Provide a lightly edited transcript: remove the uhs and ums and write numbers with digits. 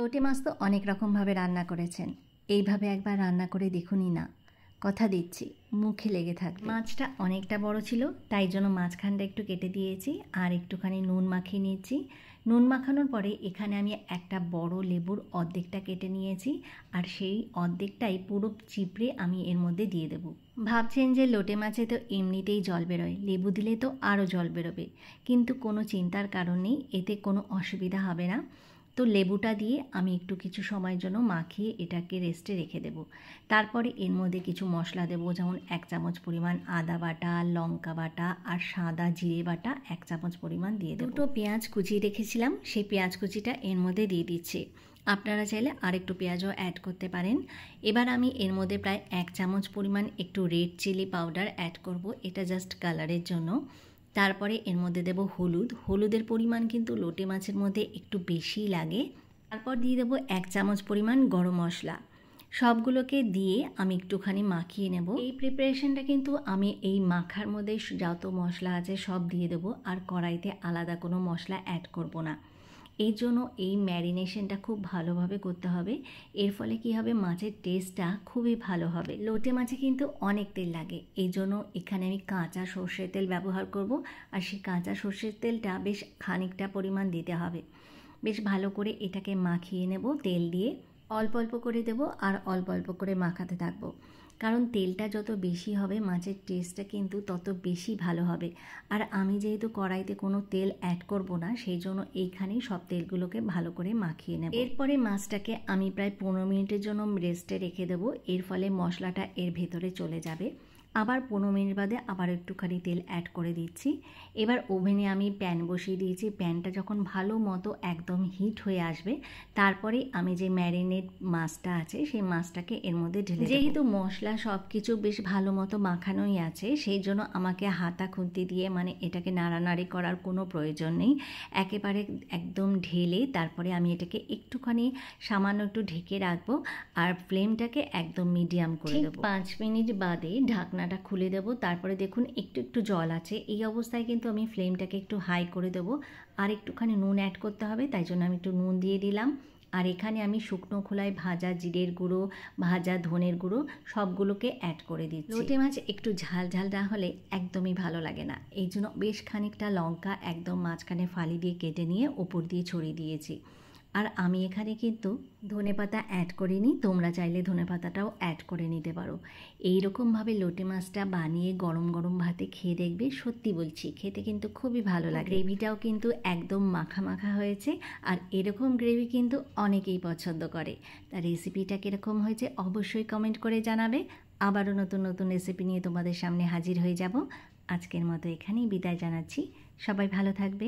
লোটে মাছ তো অনেক রকমভাবে রান্না করেছেন, এইভাবে একবার রান্না করে দেখুনই না, কথা দিচ্ছি মুখে লেগে থাকবে। মাছটা অনেকটা বড় ছিল, তাই জন্য মাঝখানটা একটু কেটে দিয়েছি আর একটুখানি নুন মাখিয়ে নিয়েছি। নুন মাখানোর পরে এখানে আমি একটা বড় লেবুর অর্ধেকটা কেটে নিয়েছি আর সেই অর্ধেকটাই পুরো চিপড়ে আমি এর মধ্যে দিয়ে দেবো। ভাবছেন যে লোটে মাছে তো এমনিতেই জল বেরোয়, লেবু দিলে তো আরও জল বেরোবে, কিন্তু কোনো চিন্তার কারণ নেই, এতে কোনো অসুবিধা হবে না। তো লেবুটা দিয়ে আমি একটু কিছু সময়ের জন্য মাখিয়ে এটাকে রেস্টে রেখে দেব। তারপরে এর মধ্যে কিছু মশলা দেবো, যেমন 1 চামচ পরিমাণ আদা বাটা, লঙ্কা বাটা আর সাদা জিরে বাটা 1 চামচ পরিমাণ দিয়ে দেবো। 2টো পেঁয়াজ কুচিয়ে রেখেছিলাম, সেই পেঁয়াজ কুচিটা এর মধ্যে দিয়ে দিচ্ছি। আপনারা চাইলে আরেকটু পেঁয়াজও অ্যাড করতে পারেন। এবার আমি এর মধ্যে প্রায় 1 চামচ পরিমাণ একটু রেড চিলি পাউডার অ্যাড করব, এটা জাস্ট কালারের জন্য। তারপরে এর মধ্যে দেব হলুদ, হলুদের পরিমাণ কিন্তু লোটে মাছের মধ্যে একটু বেশিই লাগে। তারপর দিয়ে দেবো 1 চামচ পরিমাণ গরম মশলা। সবগুলোকে দিয়ে আমি একটুখানি মাখিয়ে নেব। এই প্রিপারেশনটা কিন্তু আমি এই মাখার মধ্যে যত মশলা আছে সব দিয়ে দেবো, আর কড়াইতে আলাদা কোনো মশলা অ্যাড করব না। এই জন্য এই ম্যারিনেশনটা খুব ভালোভাবে করতে হবে, এর ফলে কি হবে, মাছের টেস্টটা খুবই ভালো হবে। লোটে মাছে কিন্তু অনেক তেল লাগে, এই জন্য এখানে আমি কাঁচা সর্ষের তেল ব্যবহার করব, আর সেই কাঁচা সর্ষের তেলটা বেশ খানিকটা পরিমাণ দিতে হবে। বেশ ভালো করে এটাকে মাখিয়ে নেব তেল দিয়ে, অল্প অল্প করে দেবো আর অল্প অল্প করে মাখাতে থাকবো, কারণ তেলটা যত বেশি হবে মাছের টেস্টটা কিন্তু তত বেশি ভালো হবে। আর আমি যেহেতু কড়াইতে কোনো তেল অ্যাড করব না, সেই জন্য এইখানেই সব তেলগুলোকে ভালো করে মাখিয়ে নেব। এরপরে মাছটাকে আমি প্রায় 15 মিনিটের জন্য রেস্টে রেখে দেবো, এর ফলে মশলাটা এর ভেতরে চলে যাবে। আবার 15 মিনিট বাদে আবার একটুখানি তেল অ্যাড করে দিচ্ছি। এবার ওভেনে আমি প্যান বসিয়ে দিয়েছি, প্যানটা যখন ভালো মতো একদম হিট হয়ে আসবে, তারপরে আমি যে ম্যারিনেট মাছটা আছে সেই মাছটাকে এর মধ্যে ঢেলে দেব। যেহেতু মশলা সব কিছু বেশ ভালো মতো মাখানোই আছে, সেই জন্য আমাকে হাতা খুন্তি দিয়ে মানে এটাকে নাড়ানাড়ি করার কোনো প্রয়োজন নেই। একেবারে একদম ঢেলে তারপরে আমি এটাকে একটুখানি সামান্য একটু ঢেকে রাখবো আর ফ্লেমটাকে একদম মিডিয়াম করে দেবো। 5 মিনিট বাদে ঢাকনাটা খুলে দেব। তারপরে দেখুন একটু একটু জল আছে, এই অবস্থায় কিন্তু আমি ফ্লেমটাকে একটু হাই করে দেবো। আর একটুখানি নুন অ্যাড করতে হবে, তাই জন্য আমি একটু নুন দিয়ে দিলাম। আর এখানে আমি শুকনো খোলায় ভাজা জিরের গুঁড়ো, ভাজা ধনের গুঁড়ো সবগুলোকে অ্যাড করে দিচ্ছি। লোটে মাছ একটু ঝাল ঝাল না হলে একদমই ভালো লাগে না, এই জন্য বেশ খানিকটা লঙ্কা একদম মাঝখানে ফালি দিয়ে কেটে নিয়ে ওপর দিয়ে ছড়িয়ে দিয়েছি। আর আমি এখানে কিন্তু ধনেপাতা অ্যাড করিনি, তোমরা চাইলে ধনেপাতাটাও অ্যাড করে নিতে পারো। এই রকমভাবে লোটে মাছটা বানিয়ে গরম গরম ভাতে খেয়ে দেখবে, সত্যি বলছি খেতে কিন্তু খুবই ভালো লাগে। গ্রেভিটাও কিন্তু একদম মাখা মাখা হয়েছে, আর এরকম গ্রেভি কিন্তু অনেকেই পছন্দ করে। তার রেসিপিটা কীরকম হয়েছে অবশ্যই কমেন্ট করে জানাবে। আবারও নতুন নতুন রেসিপি নিয়ে তোমাদের সামনে হাজির হয়ে যাব। আজকের মতো এখানেই বিদায় জানাচ্ছি, সবাই ভালো থাকবে।